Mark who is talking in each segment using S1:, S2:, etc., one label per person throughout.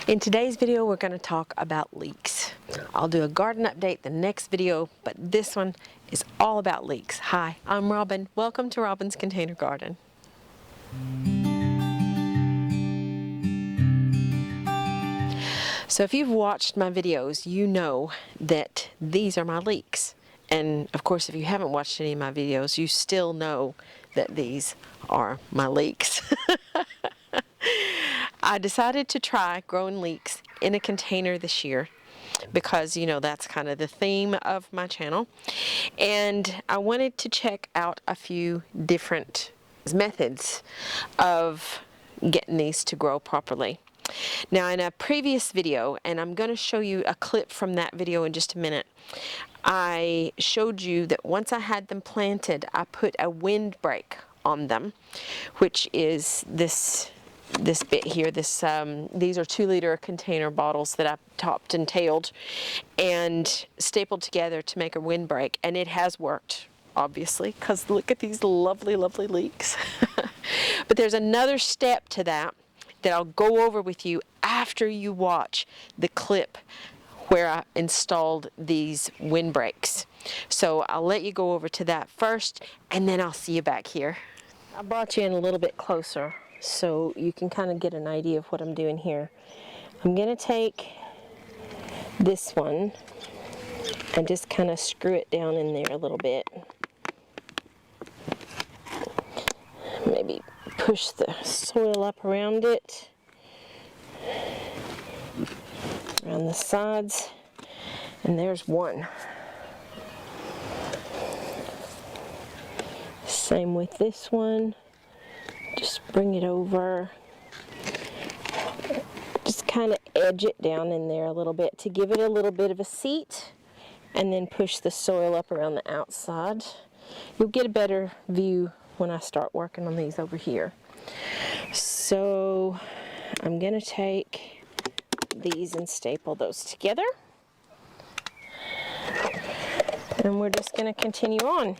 S1: In today's video, we're going to talk about leeks. I'll do a garden update the next video, but this one is all about leeks. Hi, I'm Robin. Welcome to Robin's Container Garden. So if you've watched my videos, you know that these are my leeks. And of course, if you haven't watched any of my videos, you still know that these are my leeks. I decided to try growing leeks in a container this year because, you know, that's kind of the theme of my channel. And I wanted to check out a few different methods of getting these to grow properly. Now, in a previous video, and I'm going to show you a clip from that video in just a minute, I showed you that once I had them planted, I put a windbreak on them, which is this bit here. These are 2-liter container bottles that I topped and tailed and stapled together to make a windbreak, and it has worked, obviously, because look at these lovely, lovely leeks. But there's another step to that I'll go over with you after you watch the clip where I installed these windbreaks. So I'll let you go over to that first, and then I'll see you back here. I brought you in a little bit closer so you can kind of get an idea of what I'm doing here. I'm going to take this one and just kind of screw it down in there a little bit. Maybe push the soil up around it, around the sides, and there's one. Same with this one. Just bring it over, just kind of edge it down in there a little bit to give it a little bit of a seat, and then push the soil up around the outside. You'll get a better view when I start working on these over here. So I'm going to take these and staple those together, and we're just going to continue on.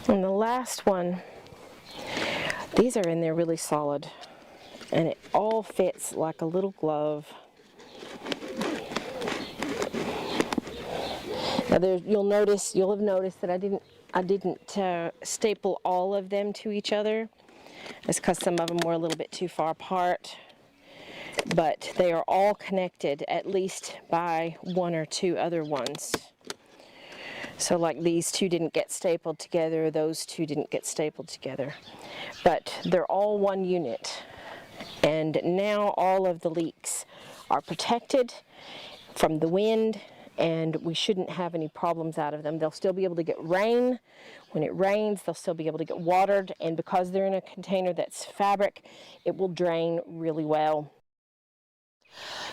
S1: And the last one, these are in there really solid, and it all fits like a little glove. Now you'll have noticed that I didn't staple all of them to each other. That's because some of them were a little bit too far apart, but they are all connected at least by one or two other ones. So like these two didn't get stapled together, those two didn't get stapled together. But they're all one unit. And now all of the leeks are protected from the wind, and we shouldn't have any problems out of them. They'll still be able to get rain. When it rains, they'll still be able to get watered, and because they're in a container that's fabric, it will drain really well.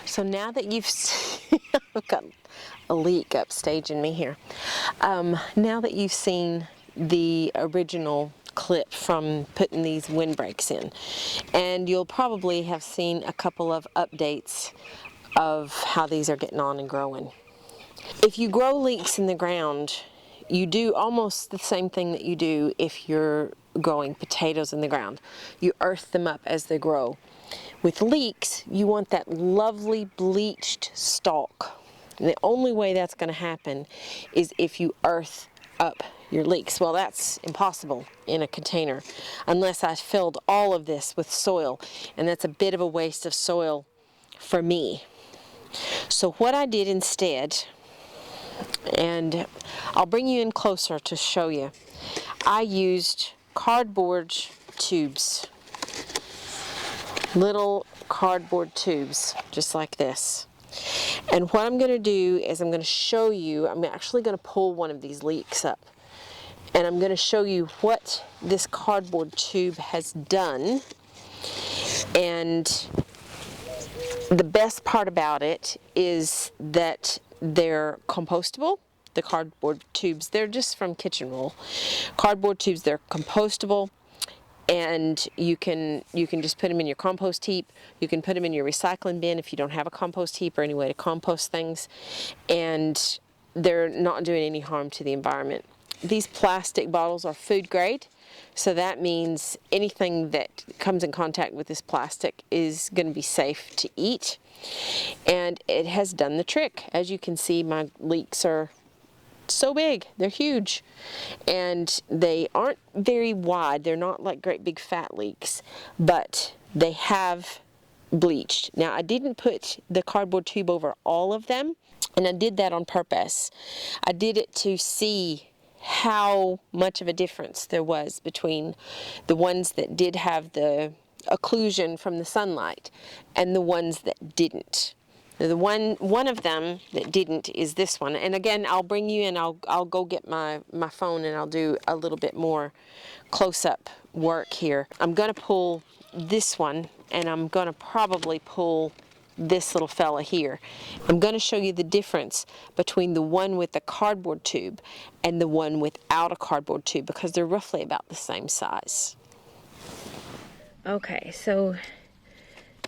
S1: So now that you've seen, I've got a leak upstaging me here. Now that you've seen the original clip from putting these windbreaks in, and you'll probably have seen a couple of updates of how these are getting on and growing. If you grow leeks in the ground, you do almost the same thing that you do if you're growing potatoes in the ground. You earth them up as they grow. With leeks, you want that lovely bleached stalk. And the only way that's going to happen is if you earth up your leeks. Well, that's impossible in a container unless I filled all of this with soil, and that's a bit of a waste of soil for me. So what I did instead, and I'll bring you in closer to show you, I used cardboard tubes. Little cardboard tubes, just like this. And what I'm going to do is I'm going to show you, I'm actually going to pull one of these leeks up, and I'm going to show you what this cardboard tube has done, and The best part about it is that they're compostable. The cardboard tubes, they're just from Kitchen Roll. Cardboard tubes, they're compostable, and you can just put them in your compost heap. You can put them in your recycling bin if you don't have a compost heap or any way to compost things, and they're not doing any harm to the environment. These plastic bottles are food grade, so that means anything that comes in contact with this plastic is going to be safe to eat, and it has done the trick. As you can see, my leeks are so big, they're huge, and they aren't very wide. They're not like great big fat leeks, but they have bleached. Now, I didn't put the cardboard tube over all of them, and I did that on purpose. I did it to see how much of a difference there was between the ones that did have the occlusion from the sunlight and the ones that didn't. The one of them that didn't is this one. And again, I'll bring you in, I'll go get my phone and I'll do a little bit more close-up work here. I'm gonna pull this one, and I'm gonna probably pull this little fella here. I'm gonna show you the difference between the one with the cardboard tube and the one without a cardboard tube, because they're roughly about the same size. Okay, so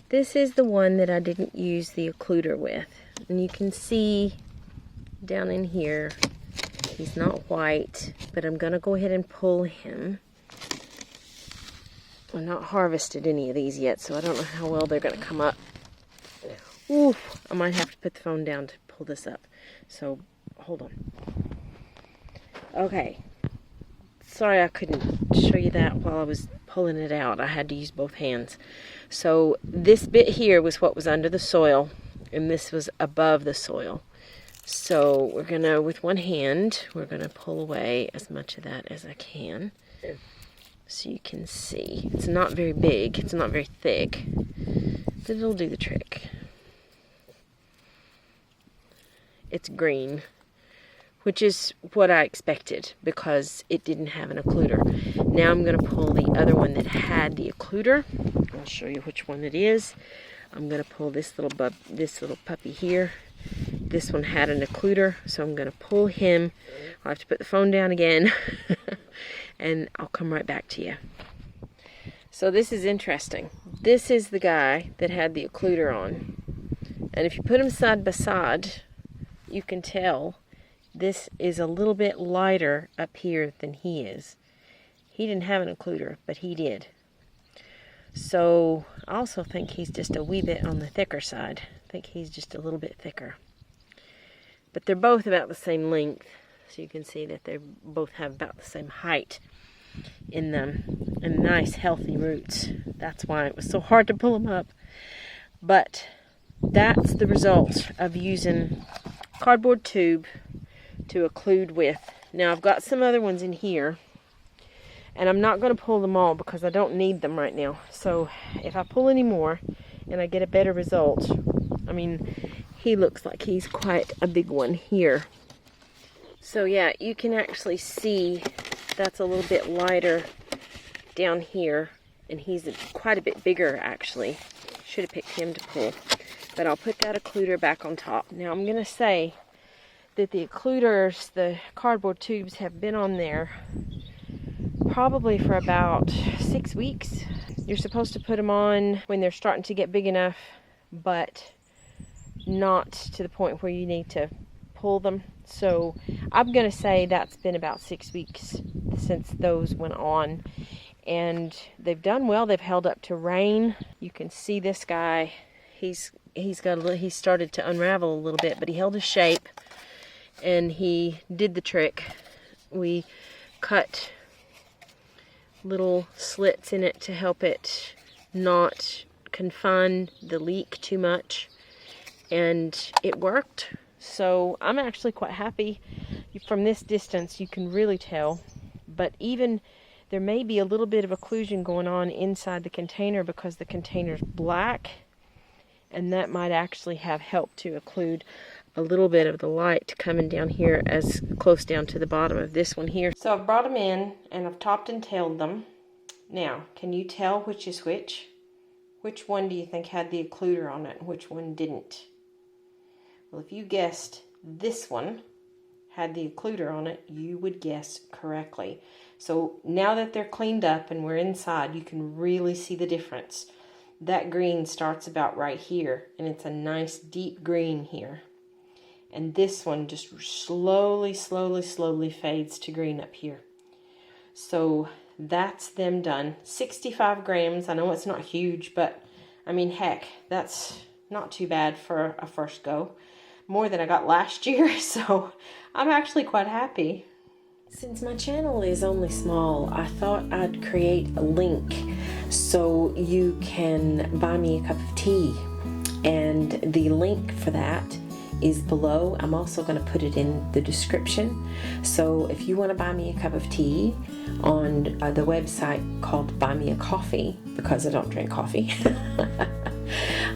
S1: this is the one that I didn't use the occluder with. And you can see down in here, he's not white, but I'm gonna go ahead and pull him. I've not harvested any of these yet, so I don't know how well they're gonna come up. Ooh, I might have to put the phone down to pull this up. So, hold on. Okay. Sorry I couldn't show you that while I was pulling it out. I had to use both hands. So this bit here was what was under the soil, and this was above the soil. So we're gonna, with one hand, we're gonna pull away as much of that as I can. So you can see. It's not very big, it's not very thick, but it'll do the trick. It's green, which is what I expected because it didn't have an occluder. Now I'm going to pull the other one that had the occluder. I'll show you which one it is. I'm going to pull this little puppy here. This one had an occluder, so I'm going to pull him. I'll have to put the phone down again, and I'll come right back to you. So this is interesting. This is the guy that had the occluder on. And if you put them side by side, you can tell this is a little bit lighter up here than he is. He didn't have an occluder, but he did. So I also think he's just a wee bit on the thicker side. I think he's just a little bit thicker. But they're both about the same length, so you can see that they both have about the same height in them, and nice healthy roots. That's why it was so hard to pull them up. But that's the result of using cardboard tube to occlude with. Now I've got some other ones in here, and I'm not going to pull them all because I don't need them right now. So if I pull any more and I get a better result, I mean, he looks like he's quite a big one here. So yeah, you can actually see that's a little bit lighter down here, and he's quite a bit bigger actually. Should have picked him to pull. But I'll put that occluder back on top. Now I'm going to say that the occluders, the cardboard tubes, have been on there probably for about 6 weeks. You're supposed to put them on when they're starting to get big enough, but not to the point where you need to pull them. So I'm going to say that's been about 6 weeks since those went on. And they've done well. They've held up to rain. You can see this guy. He's started to unravel a little bit, but he held his shape and he did the trick. We cut little slits in it to help it not confine the leek too much, and it worked. So I'm actually quite happy. From this distance you can really tell, but even there may be a little bit of occlusion going on inside the container because the container's black, and that might actually have helped to occlude a little bit of the light coming down here as close down to the bottom of this one here. So I've brought them in and I've topped and tailed them. Now, can you tell which is which? Which one do you think had the occluder on it and which one didn't? Well, if you guessed this one had the occluder on it, you would guess correctly. So now that they're cleaned up and we're inside, you can really see the difference. That green starts about right here, and it's a nice deep green here. And this one just slowly fades to green up here. So that's them done. 65 grams. I know it's not huge, but I mean, heck, that's not too bad for a first go. More than I got last year, so I'm actually quite happy. Since my channel is only small, I thought I'd create a link so you can buy me a cup of tea. And the link for that is below. I'm also going to put it in the description. So if you want to buy me a cup of tea on the website called Buy Me a Coffee, because I don't drink coffee,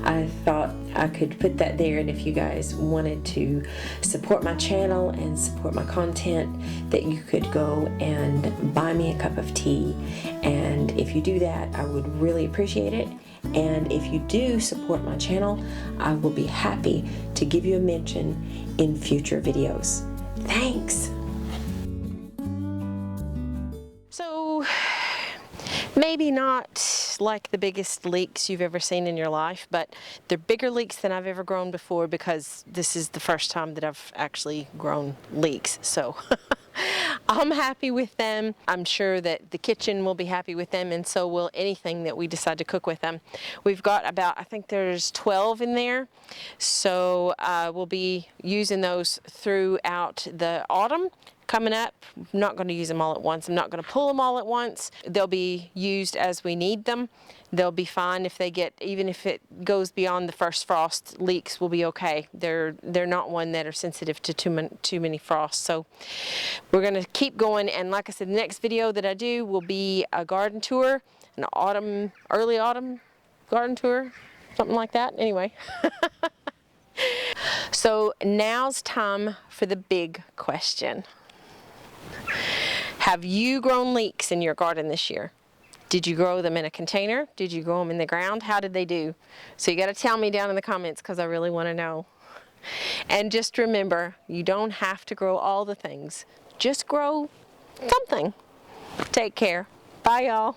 S1: I thought I could put that there, and if you guys wanted to support my channel and support my content, that you could go and buy me a cup of tea. And if you do that, I would really appreciate it. And if you do support my channel, I will be happy to give you a mention in future videos. Thanks! So, maybe not like the biggest leeks you've ever seen in your life, but they're bigger leeks than I've ever grown before, because this is the first time that I've actually grown leeks. So I'm happy with them. I'm sure that the kitchen will be happy with them, and so will anything that we decide to cook with them. We've got about, I think there's 12 in there, so we'll be using those throughout the autumn. Coming up, I'm not going to use them all at once. I'm not going to pull them all at once. They'll be used as we need them. They'll be fine if they get, even if it goes beyond the first frost, leeks will be okay. They're not one that are sensitive to too many frosts. So we're going to keep going, and like I said, the next video that I do will be a garden tour, an early autumn garden tour, something like that. Anyway. So now's time for the big question. Have you grown leeks in your garden this year? Did you grow them in a container? Did you grow them in the ground? How did they do? So you got to tell me down in the comments, because I really want to know. And just remember, you don't have to grow all the things. Just grow something. Take care. Bye, y'all.